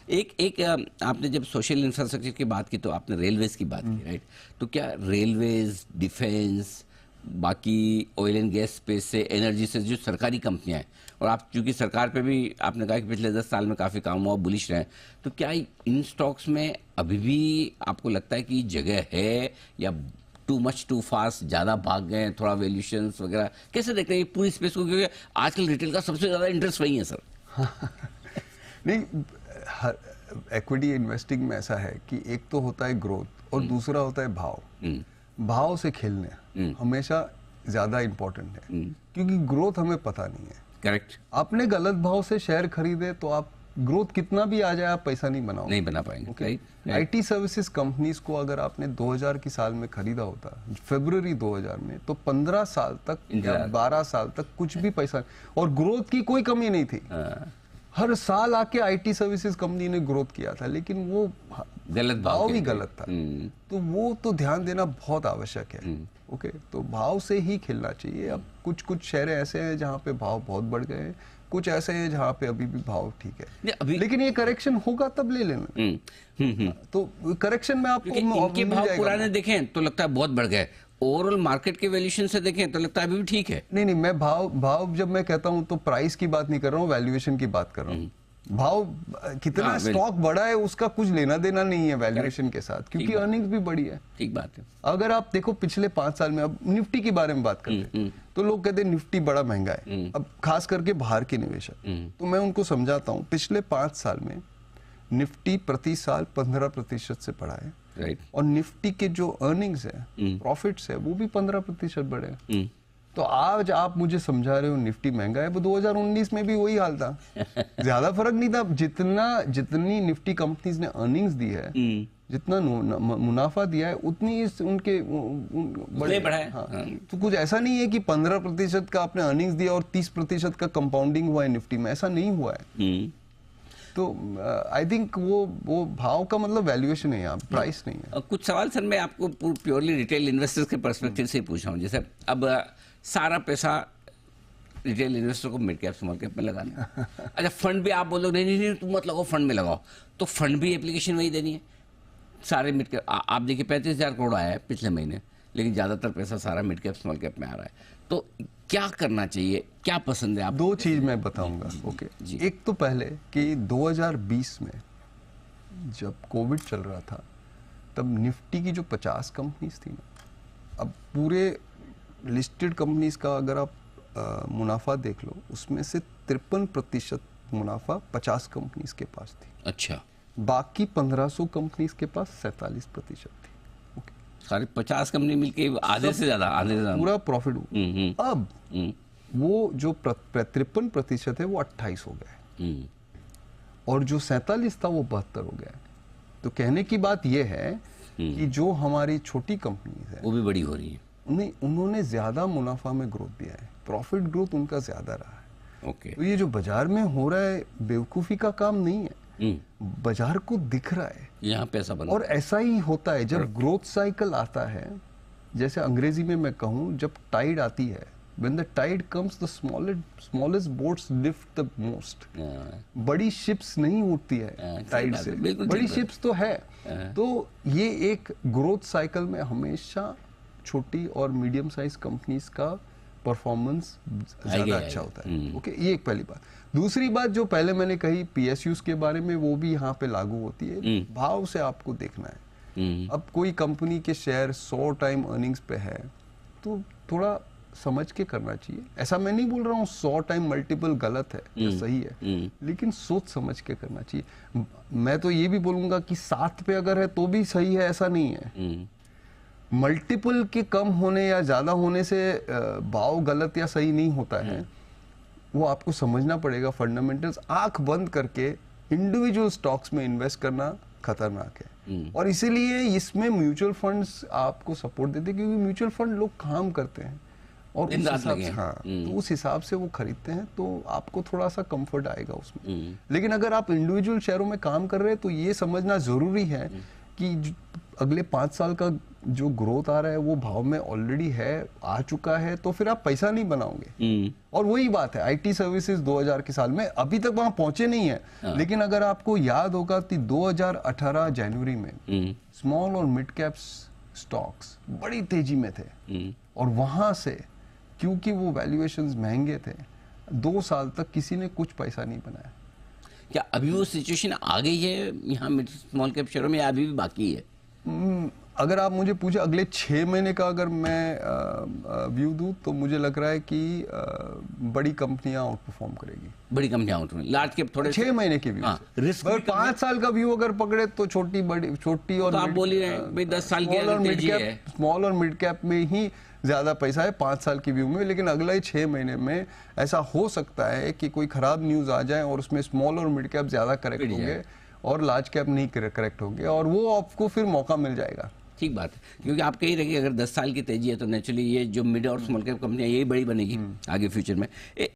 एक एक आपने जब सोशल इंफ्रास्ट्रक्चर की बात की तो आपने रेलवेज की बात की, राइट? तो क्या रेलवेज, डिफेंस, बाकी ऑयल एंड गैस स्पेस से, एनर्जी से जो सरकारी कंपनियां हैं, और आप चूंकि सरकार पे भी आपने कहा कि पिछले 10 साल में काफ़ी काम हुआ, बुलिश रहे हैं, तो क्या इन स्टॉक्स में अभी भी आपको लगता है कि जगह है, या टू मच टू फास्ट, ज़्यादा भाग गए, थोड़ा वैल्यूएशंस वगैरह कैसे देखते हैं ये पूरी स्पेस को? क्योंकि आजकल रिटेल का सबसे ज़्यादा इंटरेस्ट वही है सर। नहीं, इक्विटी इन्वेस्टिंग में ऐसा है कि एक तो होता है ग्रोथ और दूसरा होता है भाव। भाव से खेलने हमेशा ज्यादा इंपॉर्टेंट है, क्योंकि ग्रोथ हमें पता नहीं है। करेक्ट। आपने गलत भाव से शेयर खरीदे तो आप ग्रोथ कितना भी आ जाए आप पैसा नहीं बनाओगे, नहीं बना पाएंगे। okay? आईटी सर्विसेज कंपनीज को अगर आपने 2000 की साल में खरीदा होता, फरवरी 2000 में, तो 15 साल तक या 12 साल तक कुछ भी पैसा, और ग्रोथ की कोई कमी नहीं थी। हर साल आके आईटी सर्विसेज कंपनी ने ग्रोथ किया था, लेकिन वो गलत भाव भी गलत था। तो वो तो ध्यान देना बहुत आवश्यक है। ओके, तो भाव से ही खेलना चाहिए। अब कुछ कुछ शेयर ऐसे हैं जहाँ पे भाव बहुत बढ़ गए हैं, कुछ ऐसे हैं जहाँ पे अभी भी भाव ठीक है, लेकिन ये करेक्शन होगा तब ले लेना। तो करेक्शन में आपको इनके भाव पुराने देखें तो लगता है बहुत बढ़ गए, ओवरऑल मार्केट के वैल्यूएशन से देखें तो लगता है अभी भी ठीक है। नहीं, मैं भाव जब मैं कहता हूं तो प्राइस की बात नहीं कर रहा हूं, वैल्यूएशन की बात कर रहा हूं। भाव कितना स्टॉक बढ़ा है उसका कुछ लेना देना नहीं है वैल्यूएशन के साथ, क्योंकि अर्निंग्स भी बढ़ी है। ठीक बात है। अगर आप देखो पिछले 5 साल में, अब निफ्टी के बारे में बात करते हैं तो लोग कहते हैं निफ्टी बड़ा महंगा है, अब खास करके बाहर के निवेशक। तो मैं उनको समझाता हूँ, पिछले 5 साल में निफ्टी प्रति साल 15% से बढ़ा है, राइट। और निफ्टी के जो अर्निंग्स है, प्रॉफिट्स है, वो भी 15% बढ़े हैं। तो आज आप मुझे समझा रहे हो निफ्टी महंगा है, वो 2019 में भी वही हाल था, ज्यादा फर्क नहीं था। जितनी निफ्टी कंपनीज ने अर्निंग्स दी है, जितना मुनाफा दिया है, उतनी उनके बड़े बढ़ा है। हाँ। तो कुछ ऐसा नहीं है कि 15% का आपने अर्निंग्स दिया और 30% का कंपाउंडिंग हुआ है निफ्टी में, ऐसा नहीं हुआ है। तो आई थिंक वो भाव का मतलब वैल्यूएशन है, यहाँ प्राइस नहीं है। कुछ सवाल सर मैं आपको प्योरली रिटेल इन्वेस्टर्स के पर्सपेक्टिव से पूछ रहा हूँ। जैसे अब सारा पैसा रिटेल इन्वेस्टर को मिड कैप स्मॉल कैप में लगाना है। अच्छा, फंड भी आप बोलो नहीं तुम मत लगाओ, फंड में लगाओ, तो फंड भी एप्लीकेशन वही देनी है सारे मिड कैप। आप देखिए 35,000 करोड़ आया है पिछले महीने, लेकिन ज़्यादातर पैसा सारा मिड कैप स्मॉल कैप में आ रहा है। तो क्या करना चाहिए, क्या पसंद है आप? 2 चीज मैं बताऊंगा। ओके, एक तो पहले कि 2020 में जब कोविड चल रहा था, तब निफ्टी की जो 50 कंपनीज थी ना, अब पूरे लिस्टेड कंपनीज का अगर आप मुनाफा देख लो, उसमें से 53% मुनाफा 50 कंपनीज के पास थी। अच्छा। बाकी 1500 कंपनीज के पास 47% थी। सारी 50 कंपनी मिलके आधे से ज्यादा पूरा प्रॉफिट हुआ। अब वो जो 53% है वो 28 हो गया, और जो 47 था वो 72 हो गया। तो कहने की बात ये है कि जो हमारी छोटी कंपनीज है वो भी बड़ी हो रही है, उन्होंने ज्यादा मुनाफा में ग्रोथ दिया है, प्रॉफिट ग्रोथ उनका ज्यादा रहा है। ओके। तो ये जो बाजार में हो रहा है बेवकूफी का काम नहीं है, बाजार को दिख रहा है यहाँ पैसा बना। और ऐसा ही होता है जब ग्रोथ साइकिल आता है। जैसे अंग्रेजी में मैं कहूँ, जब टाइड आती है, when the tide comes the smallest boats lift the most। बड़ी शिप्स नहीं उठती है टाइड से, बड़ी शिप्स तो है। तो ये एक ग्रोथ साइकिल में हमेशा छोटी और मीडियम साइज कंपनीज का परफॉर्मेंस ज्यादा अच्छा होता है। ओके, ये एक पहली बात। दूसरी बात जो पहले मैंने कही पीएसयूज के बारे में, वो भी यहाँ पे लागू होती है। भाव से आपको देखना है। अब कोई कंपनी के शेयर 100 टाइम अर्निंग्स पे है तो थोड़ा समझ के करना चाहिए। ऐसा मैं नहीं बोल रहा हूँ 100 टाइम मल्टीपल गलत है या सही है, लेकिन सोच समझ के करना चाहिए। मैं तो ये भी बोलूंगा कि 7 पे अगर है तो भी सही है, ऐसा नहीं है। मल्टीपल के कम होने या ज्यादा होने से भाव गलत या सही नहीं होता है, वो आपको समझना पड़ेगा। फंडामेंटल्स आंख बंद करके इंडिविजुअल स्टॉक्स में इन्वेस्ट करना खतरनाक है, और इसीलिए इसमें म्यूचुअल फंड्स आपको सपोर्ट देते हैं, क्योंकि म्यूचुअल फंड लोग काम करते हैं और उस हिसाब से तो उस हिसाब से वो खरीदते हैं, तो आपको थोड़ा सा कंफर्ट आएगा उसमें। लेकिन अगर आप इंडिविजुअल शेयरों में काम कर रहे हैं तो ये समझना जरूरी है कि अगले 5 साल का जो ग्रोथ आ रहा है वो भाव में ऑलरेडी है, आ चुका है, तो फिर आप पैसा नहीं बनाओगे। और वही बात है, आईटी सर्विसेज 2000 के साल में अभी तक वहां पहुंचे नहीं है। लेकिन अगर आपको याद होगा कि 2018 जनवरी में स्मॉल और मिड कैप्स स्टॉक्स बड़ी तेजी में थे, और वहां से क्योंकि वो वैल्यूएशंस महंगे थे, 2 साल तक किसी ने कुछ पैसा नहीं बनाया। क्या अभी वो सिचुएशन आ गई है यहाँ मिड स्मॉल कैप शेयरों में, या अभी भी बाकी है? अगर आप मुझे पूछे अगले 6 महीने का अगर मैं व्यू दूं, तो मुझे लग रहा है कि बड़ी कंपनियां आउट परफॉर्म करेगी। बड़ी कंपनियां आउट, लार्ज कैप थोड़े 6 महीने के व्यू। रिस्क 5 साल का व्यू अगर पकड़े तो छोटी और तो आप बोल ही रहे हैं भाई 10 साल की अगर तेजी है, स्मॉल और मिड कैप में ही ज्यादा पैसा है 5 साल की व्यू में। लेकिन अगले 6 महीने में ऐसा हो सकता है कि कोई खराब न्यूज आ जाए और उसमें स्मॉल और मिड कैप ज्यादा करेक्ट होंगे और लार्ज कैप नहीं करेक्ट होंगे, और वो आपको फिर मौका मिल जाएगा। ठीक बात है, क्योंकि आप कह रहे हैं कि अगर 10 साल की तेजी है तो नेचुरली ये जो मिड और स्मॉल कैप कंपनियां यही बड़ी बनेगी आगे फ्यूचर में।